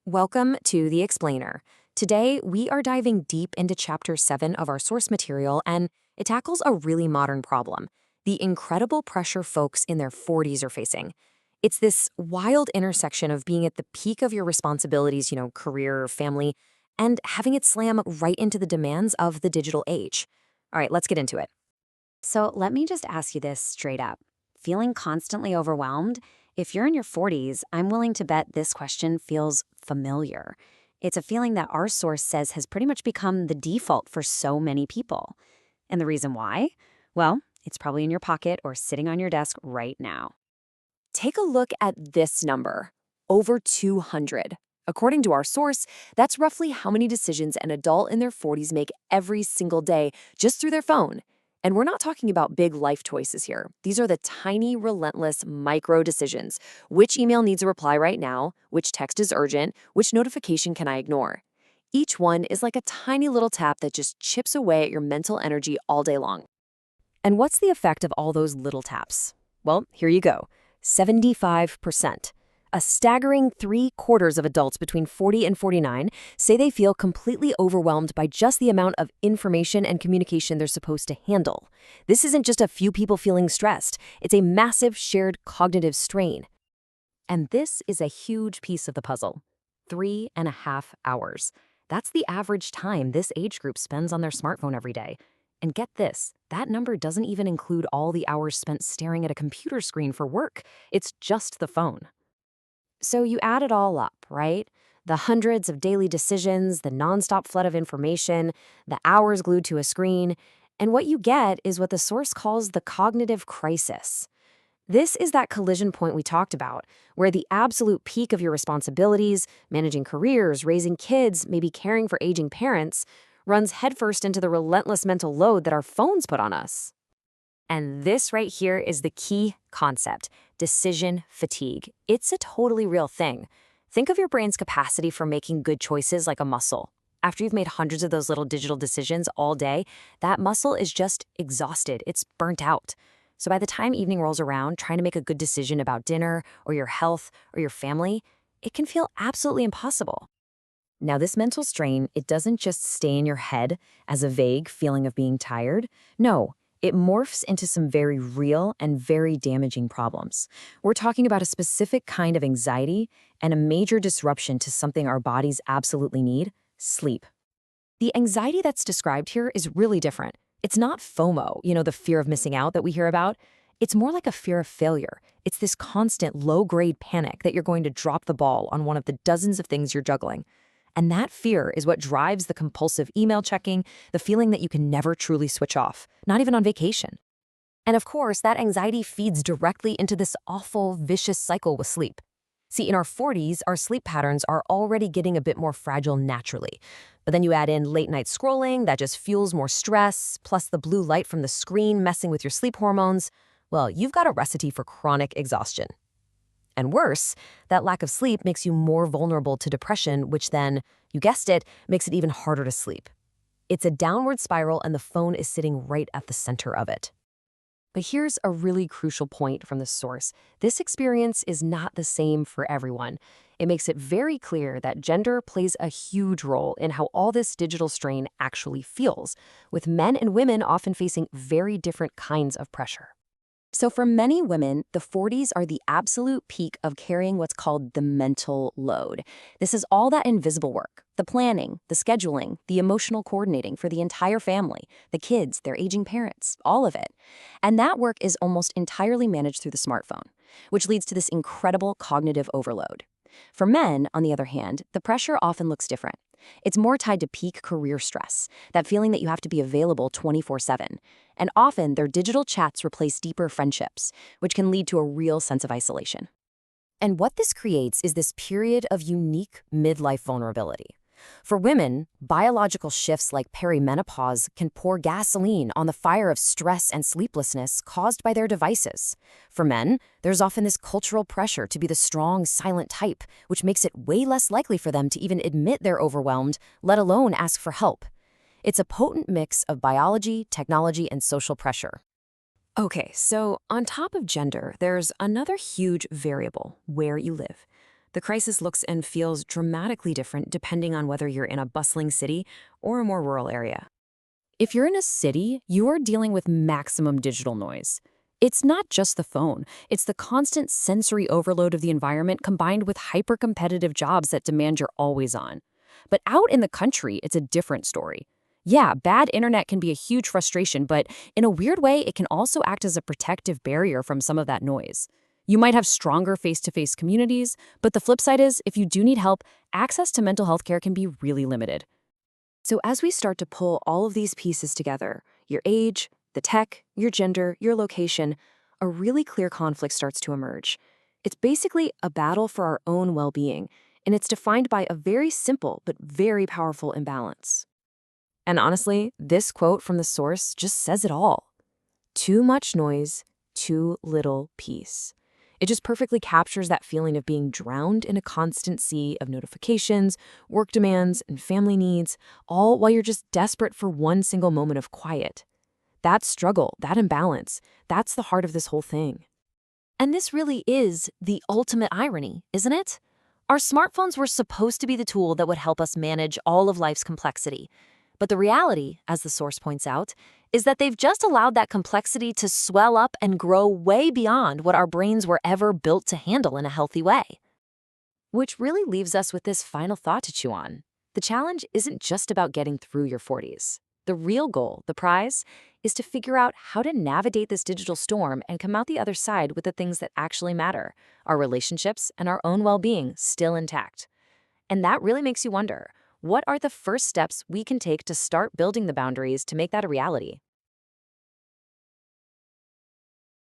Welcome to The Explainer. Today, we are diving deep into Chapter 7 of our source material, and it tackles a really modern problem: the incredible pressure folks in their 40s are facing. It's this wild intersection of being at the peak of your responsibilities, career, family, and having it slam right into the demands of the digital age. All right, let's get into it. So let me just ask you this straight up. Feeling constantly overwhelmed? If you're in your 40s, I'm willing to bet this question feels familiar. It's a feeling that our source says has pretty much become the default for so many people. And the reason why? Well, it's probably in your pocket or sitting on your desk right now. Take a look at this number: over 200. According to our source, that's roughly how many decisions an adult in their 40s make every single day just through their phone. And we're not talking about big life choices here. These are the tiny, relentless micro decisions. Which email needs a reply right now? Which text is urgent? Which notification can I ignore? Each one is like a tiny little tap that just chips away at your mental energy all day long. And what's the effect of all those little taps? Well, here you go: 75%. A staggering 3/4 of adults between 40 and 49 say they feel completely overwhelmed by just the amount of information and communication they're supposed to handle. This isn't just a few people feeling stressed, it's a massive shared cognitive strain. And this is a huge piece of the puzzle: 3.5 hours. That's the average time this age group spends on their smartphone every day. And get this, that number doesn't even include all the hours spent staring at a computer screen for work. It's just the phone. So you add it all up, right? The hundreds of daily decisions, the nonstop flood of information, the hours glued to a screen, and what you get is what the source calls the cognitive crisis. This is that collision point we talked about, where the absolute peak of your responsibilities, managing careers, raising kids, maybe caring for aging parents, runs headfirst into the relentless mental load that our phones put on us. And this right here is the key concept: decision fatigue. It's a totally real thing. Think of your brain's capacity for making good choices like a muscle. After you've made hundreds of those little digital decisions all day, that muscle is just exhausted. It's burnt out. So by the time evening rolls around, trying to make a good decision about dinner or your health or your family, it can feel absolutely impossible. Now, this mental strain, it doesn't just stay in your head as a vague feeling of being tired. No, it morphs into some very real and very damaging problems. We're talking about a specific kind of anxiety and a major disruption to something our bodies absolutely need: sleep. The anxiety that's described here is really different. It's not FOMO, the fear of missing out that we hear about. It's more like a fear of failure. It's this constant low-grade panic that you're going to drop the ball on one of the dozens of things you're juggling. And that fear is what drives the compulsive email checking, the feeling that you can never truly switch off, not even on vacation. And of course, that anxiety feeds directly into this awful, vicious cycle with sleep. See, in our 40s, our sleep patterns are already getting a bit more fragile naturally. But then you add in late-night scrolling that just fuels more stress, plus the blue light from the screen messing with your sleep hormones. Well, you've got a recipe for chronic exhaustion. And worse, that lack of sleep makes you more vulnerable to depression, which then, you guessed it, makes it even harder to sleep. It's a downward spiral, and the phone is sitting right at the center of it. But here's a really crucial point from the source: this experience is not the same for everyone. It makes it very clear that gender plays a huge role in how all this digital strain actually feels, with men and women often facing very different kinds of pressure. So for many women, the 40s are the absolute peak of carrying what's called the mental load. This is all that invisible work: the planning, the scheduling, the emotional coordinating for the entire family, the kids, their aging parents, all of it. And that work is almost entirely managed through the smartphone, which leads to this incredible cognitive overload. For men, on the other hand, the pressure often looks different. It's more tied to peak career stress, that feeling that you have to be available 24/7. And often, their digital chats replace deeper friendships, which can lead to a real sense of isolation. And what this creates is this period of unique midlife vulnerability. For women, biological shifts like perimenopause can pour gasoline on the fire of stress and sleeplessness caused by their devices. For men, there's often this cultural pressure to be the strong, silent type, which makes it way less likely for them to even admit they're overwhelmed, let alone ask for help. It's a potent mix of biology, technology, and social pressure. Okay, so on top of gender, there's another huge variable: where you live. The crisis looks and feels dramatically different depending on whether you're in a bustling city or a more rural area. If you're in a city, you are dealing with maximum digital noise. It's not just the phone, it's the constant sensory overload of the environment combined with hyper-competitive jobs that demand you're always on. But out in the country, it's a different story. Yeah, bad internet can be a huge frustration, but in a weird way, it can also act as a protective barrier from some of that noise. You might have stronger face-to-face communities, but the flip side is, if you do need help, access to mental health care can be really limited. So as we start to pull all of these pieces together, your age, the tech, your gender, your location, a really clear conflict starts to emerge. It's basically a battle for our own well-being, and it's defined by a very simple but very powerful imbalance. And honestly, this quote from the source just says it all. Too much noise, too little peace. It just perfectly captures that feeling of being drowned in a constant sea of notifications, work demands, and family needs, all while you're just desperate for one single moment of quiet. That struggle, that imbalance, that's the heart of this whole thing. And this really is the ultimate irony, isn't it? Our smartphones were supposed to be the tool that would help us manage all of life's complexity. But the reality, as the source points out, is that they've just allowed that complexity to swell up and grow way beyond what our brains were ever built to handle in a healthy way. Which really leaves us with this final thought to chew on. The challenge isn't just about getting through your 40s. The real goal, the prize, is to figure out how to navigate this digital storm and come out the other side with the things that actually matter, our relationships and our own well-being still intact. And that really makes you wonder, what are the first steps we can take to start building the boundaries to make that a reality?